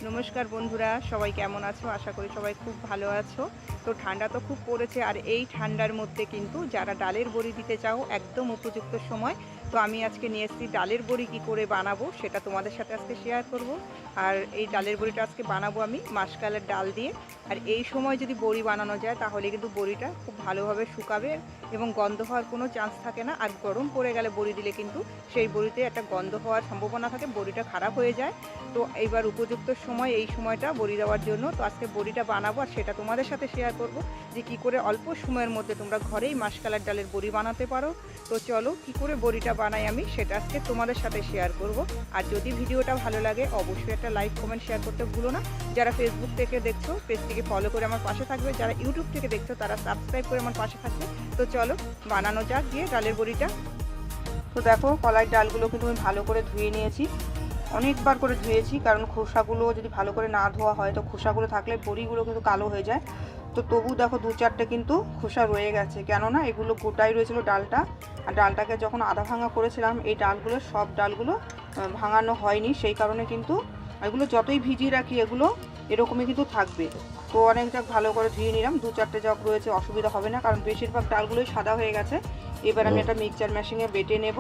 নমস্কার বন্ধুরা, সবাই কেমন আছো? আশা করি সবাই খুব ভালো আছো। তো ঠান্ডা তো খুব পড়েছে, আর এই ঠান্ডার মধ্যে কিন্তু যারা ডালের বড়ি দিতে চাও একদম উপযুক্ত সময়। তো আমি আজকে নিয়ে এসেছি ডালের বড়ি কী করে বানাবো সেটা তোমাদের সাথে আজকে শেয়ার করব। আর এই ডালের বড়িটা আজকে বানাবো আমি মাসকালের ডাল দিয়ে। আর এই সময় যদি বড়ি বানানো যায় তাহলে কিন্তু বড়িটা খুব ভালোভাবে শুকাবে এবং গন্ধ হওয়ার কোনো চান্স থাকে না। আর গরম পড়ে গেলে বড়ি দিলে কিন্তু সেই বড়িতে একটা গন্ধ হওয়ার সম্ভাবনা থাকে, বড়িটা খারাপ হয়ে যায়। তো এইবার উপযুক্ত সময় এই সময়টা বড়ি দেওয়ার জন্য। তো আজকে বড়িটা বানাবো আর সেটা তোমাদের সাথে শেয়ার করব যে কি করে অল্প সময়ের মধ্যে তোমরা ঘরেই মাসকালের ডালের বড়ি বানাতে পারো। তো চলো কি করে বড়িটা বানাই আমি সেটা আজকে তোমাদের সাথে শেয়ার করব। আর যদি ভিডিওটা ভালো লাগে অবশ্যই একটা লাইক কমেন্ট শেয়ার করতে ভুলো না। যারা ফেসবুক থেকে দেখছো পেজটিকে ফলো করে আমার পাশে থাকবে, যারা ইউটিউব থেকে দেখছো তারা সাবস্ক্রাইব করে আমার পাশে থাকবে। তো চলো বানানো যাক গিয়ে ডালের বড়িটা। তো দেখো কলাইয়ের ডালগুলো কিন্তু আমি ভালো করে ধুয়ে নিয়েছি, অনেকবার করে ধুয়েছি, কারণ খোসাগুলো যদি ভালো করে না ধোয়া হয় তো খোসাগুলো থাকলে বড়িগুলো কিন্তু কালো হয়ে যায়। তো তবু দেখো দু চারটে কিন্তু খোসা রয়ে গেছে, কেননা এগুলো গোটাই রয়েছিল ডালটা। আর ডালটাকে যখন আধা ভাঙা করেছিলাম এই ডালগুলো সব ডালগুলো ভাঙানো হয়নি, সেই কারণে কিন্তু এগুলো যতই ভিজিয়ে রাখি এগুলো এরকমই কিন্তু থাকবে। তো অনেকটা ভালো করে ধুয়ে নিলাম, দু চারটে জগ রয়েছে, অসুবিধা হবে না কারণ বেশিরভাগ ডালগুলোই সাদা হয়ে গেছে। এবার আমি একটা মিক্সচার মেশিনে বেটে নেব।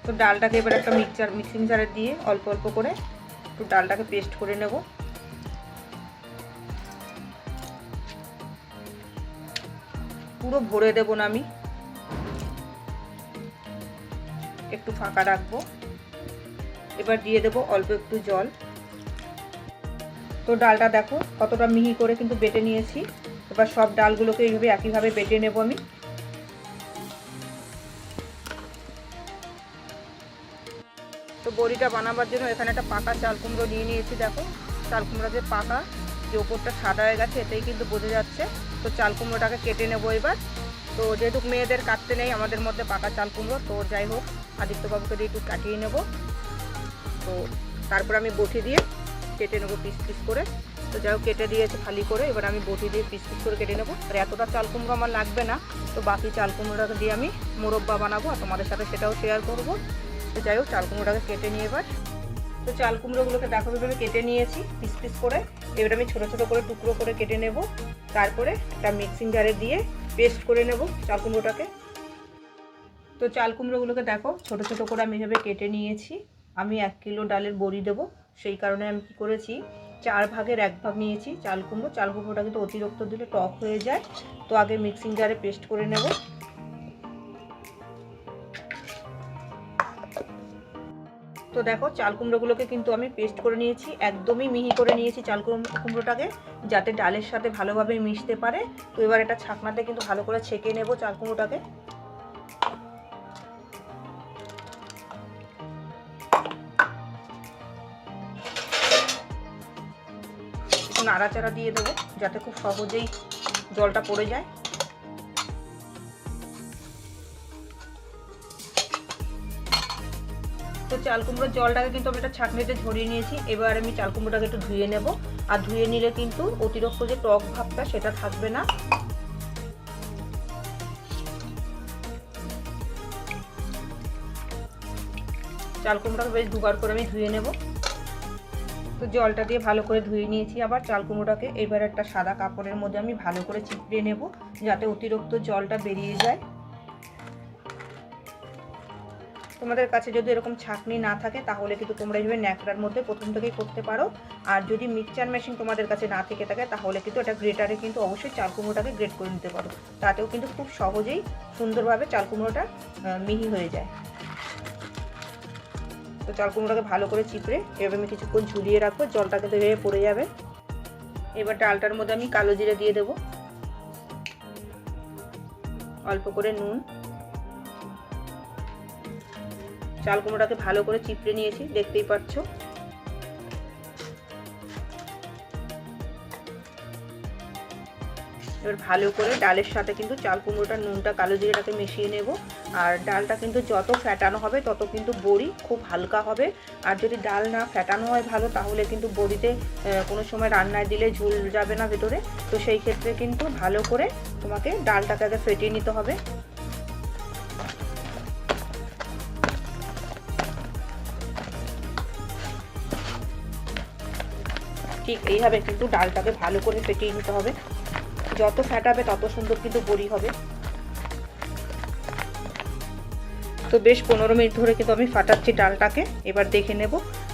তো ডালটাকে এবার একটা মিক্সিং জারে দিয়ে অল্প অল্প করে একটু ডালটাকে পেস্ট করে নেব। পুরো ভরে দেব না, আমি একটু ফাঁকা রাখবো। এবার দিয়ে দেব অল্প একটু জল। তো ডালটা দেখো কতটা মিহি করে কিন্তু বেটে নিয়েছি। এবার সব ডালগুলোকে এইভাবে একইভাবে বেটে নেব আমি। তো বড়িটা বানাবার জন্য এখানে একটা পাকা চাল কুমড়ো নিয়ে নিয়েছি। দেখো চাল কুমড়ো যে পাকা, যে ওপরটা সাদা হয়ে গেছে এতেই কিন্তু বোঝা যাচ্ছে। তো চাল কুমড়োটাকে কেটে নেবো এবার। তো যেহেতু মেয়েদের কাটতে নেই আমাদের মধ্যে পাকা চাল কুমড়ো, তো যাই হোক আদিত্যবাবুকে দিয়ে একটু কাটিয়ে নেব। তো তারপর আমি বটি দিয়ে কেটে নেবো পিস পিস করে। তো যাই হোক কেটে দিয়েছে খালি করে, এবার আমি বটি দিয়ে পিস পিস করে কেটে নেবো। আর এতটা চাল কুমড়ো আমার লাগবে না, তো বাকি চাল কুমড়োটাকে দিয়ে আমি মোরব্বা বানাবো আর তোমাদের সাথে সেটাও শেয়ার করবো। তো যাই হোক চাল কুমড়োটাকে কেটে নিয়ে এবার, তো চাল কুমড়োগুলোকে দেখো এভাবে কেটে নিয়েছি পিস পিস করে। এবার আমি ছোটো ছোটো করে টুকরো করে কেটে নেব, তারপরে একটা মিক্সিং জারে দিয়ে পেস্ট করে নেব চাল কুমড়োটাকে। তো চাল কুমড়োগুলোকে দেখো ছোটো ছোটো করে আমি এভাবে কেটে নিয়েছি। আমি 1 কিলো ডালের বড়ি দেবো, সেই কারণে আমি কী করেছি 4 ভাগের 1 ভাগ নিয়েছি চাল কুমড়ো। চাল কুমড়োটা কিন্তু অতিরিক্ত দিলে টক হয়ে যায়। তো আগে মিক্সিং জারে পেস্ট করে নেব। তো দেখো চাল কুমড়োগুলোকে কিন্তু আমি পেস্ট করে নিয়েছি, একদমই মিহি করে নিয়েছি চাল কুমড়োটাকে, যাতে ডালের সাথে ভালোভাবে মিশতে পারে। তো এবার এটা ছাকনাতে কিন্তু ভালো করে ছেঁকে নেব চাল কুমড়োটাকে। একটু নাড়াচাড়া দিয়ে দেবো যাতে খুব সহজেই জলটা পড়ে যায়। তো চাল কুমড়োর জলটাকে কিন্তু আমি একটা ছাঁকনিতে ঝরিয়ে নিয়েছি। এবার আমি চাল কুমড়োটাকে একটু ধুয়ে নেব, আর ধুয়ে নিলে কিন্তু অতিরিক্ত যে টক ভাবটা সেটা থাকবে না। চাল কুমড়োটাকে বেশ দুবার করে আমি ধুয়ে নেব। তো জলটা দিয়ে ভালো করে ধুয়ে নিয়েছি আবার চাল কুমড়োটাকে। এবার একটা সাদা কাপড়ের মধ্যে আমি ভালো করে চিপড়ে নেব যাতে অতিরিক্ত জলটা বেরিয়ে যায়। তোমাদের কাছে যদি এরকম ছাঁকনি না থাকে তাহলে কিন্তু তোমরা এইভাবে ন্যাকড়ার মধ্যে প্রথম থেকেই করতে পারো। আর যদি মিক্সচার মেশিন তোমাদের কাছে না থেকে থাকে তাহলে কিন্তু এটা গ্রেটারে কিন্তু অবশ্যই চাল কুমড়োটাকে গ্রেট করে নিতে পারো, তাতেও কিন্তু খুব সহজেই সুন্দরভাবে চাল কুমড়োটা মিহি হয়ে যায়। তো চাল কুমড়োটাকে ভালো করে চিপড়ে এভাবে আমি কিছুক্ষণ ঝুলিয়ে রাখবো, জলটা কিন্তু এভাবে পড়ে যাবে। এবার ডালটার মধ্যে আমি কালো জিরে দিয়ে দেবো, অল্প করে নুন। চাল কুমড়োটাকে ভালো করে চিপড়ে নিয়েছি দেখতেই পাচ্ছ। এবার ভালো করে ডালের সাথে কিন্তু চাল কুমড়োটা নুনটা কালো জিরেটাকে মিশিয়ে নেব। আর ডালটা কিন্তু যত ফ্যাটানো হবে তত কিন্তু বড়ি খুব হালকা হবে। আর যদি ডাল না ফ্যাটানো হয় ভালো তাহলে কিন্তু বড়িতে কোনো সময় রান্নায় দিলে ঝুল যাবে না ভেতরে। তো সেই ক্ষেত্রে কিন্তু ভালো করে তোমাকে ডালটাকে আগে ফেটিয়ে নিতে হবে। ঠিক এইভাবে কিন্তু ডালটাকে ভালো করে ফেটিয়ে নিতে হবে। যত ফেটাবে তত সুন্দর কিন্তু বড়ি হবে। তো বেশ 15 মিনিট ধরে কিন্তু আমি ফাটাচ্ছি ডালটাকে। এবার দেখে নেব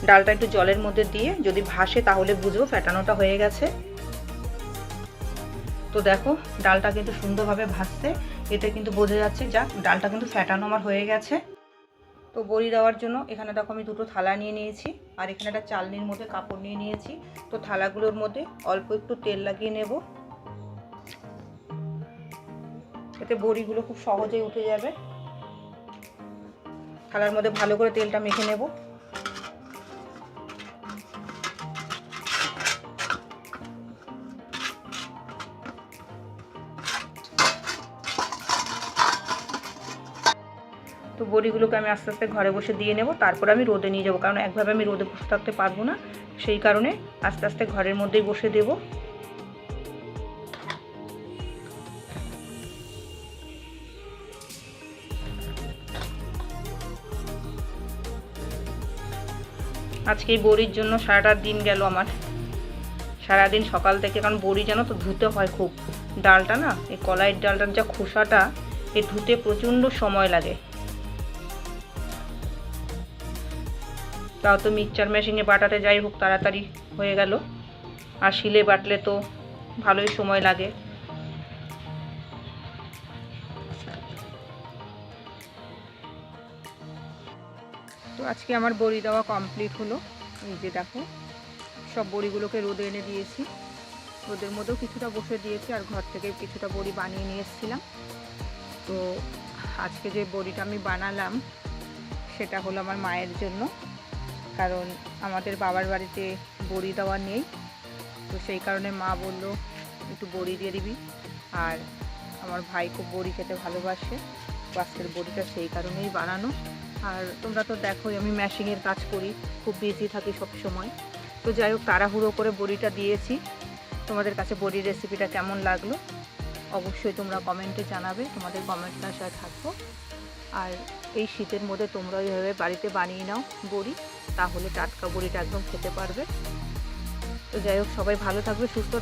ডালটা একটু জলের মধ্যে দিয়ে যদি ভাসে তাহলে বুঝবো ফেটানোটা হয়ে গেছে। তো দেখো ডালটা কিন্তু সুন্দরভাবে ভাসছে, এতে কিন্তু বোঝা যাচ্ছে যা ডালটা কিন্তু ফেটানো আমার হয়ে গেছে। তো বড়ি দেওয়ার জন্য এখানে দেখো আমি দুটো থালা নিয়ে নিয়েছি, আর এখানে একটা চালনির মধ্যে কাপড় নিয়ে নিয়েছি। তো থালাগুলোর মধ্যে অল্প একটু তেল লাগিয়ে নেব, এতে বড়িগুলো খুব সহজেই উঠে যাবে। থালার মধ্যে ভালো করে তেলটা মেখে নেব। তো বড়িগুলোকে আমি আস্তে আস্তে ঘরে বসে দিয়ে নেব, তারপর আমি রোদে নিয়ে যাব, কারণ একভাবে আমি রোদে বসে থাকতে পারবো না, সেই কারণে আস্তে আস্তে ঘরের মধ্যেই বসে দেব। আজকে এই বড়ির জন্য সারাটা দিন গেল আমার, সারাদিন সকাল থেকে, কারণ বড়ি জানো তো ধুতে হয় খুব। ডালটা না, এই কলাইয়ের ডালটার যা খোসাটা, এই ধুতে প্রচণ্ড সময় লাগে। তাও তো মিক্সচার মেশিনে বাটাতে যাই হোক তাড়াতাড়ি হয়ে গেল, আর শিলে বাটলে তো ভালোই সময় লাগে। তো আজকে আমার বড়ি দেওয়া কমপ্লিট হলো। এই যে দেখো সব বড়িগুলোকে রোদে এনে দিয়েছি, রোদের মধ্যেও কিছুটা বসে দিয়েছি, আর ঘর থেকে কিছুটা বড়ি বানিয়ে নিয়ে এসেছিলাম। তো আজকে যে বড়িটা আমি বানালাম সেটা হলো আমার মায়ের জন্য, কারণ আমাদের বাবার বাড়িতে বড়ি দেওয়া নেই। তো সেই কারণে মা বলল একটু বড়ি দিয়ে দিবি, আর আমার ভাই খুব বড়ি খেতে ভালোবাসে, আজকের বড়িটা সেই কারণেই বানানো। আর তোমরা তো দেখোই আমি ম্যাশিংয়ের কাজ করি, খুব বিজি থাকি সব সময়। তো যাই হোক তাড়াহুড়ো করে বড়িটা দিয়েছি। তোমাদের কাছে বড়ির রেসিপিটা কেমন লাগলো অবশ্যই তোমরা কমেন্টে জানাবে, তোমাদের কমেন্টটা আশায় থাকবো। আর এই শীতের মধ্যে তোমরা এইভাবে বাড়িতে বানিয়ে নাও বড়ি, তাহলে টাটকা বড়িটা একদম খেতে পারবে। তো যাই হোক সবাই ভালো থাকবে, সুস্থ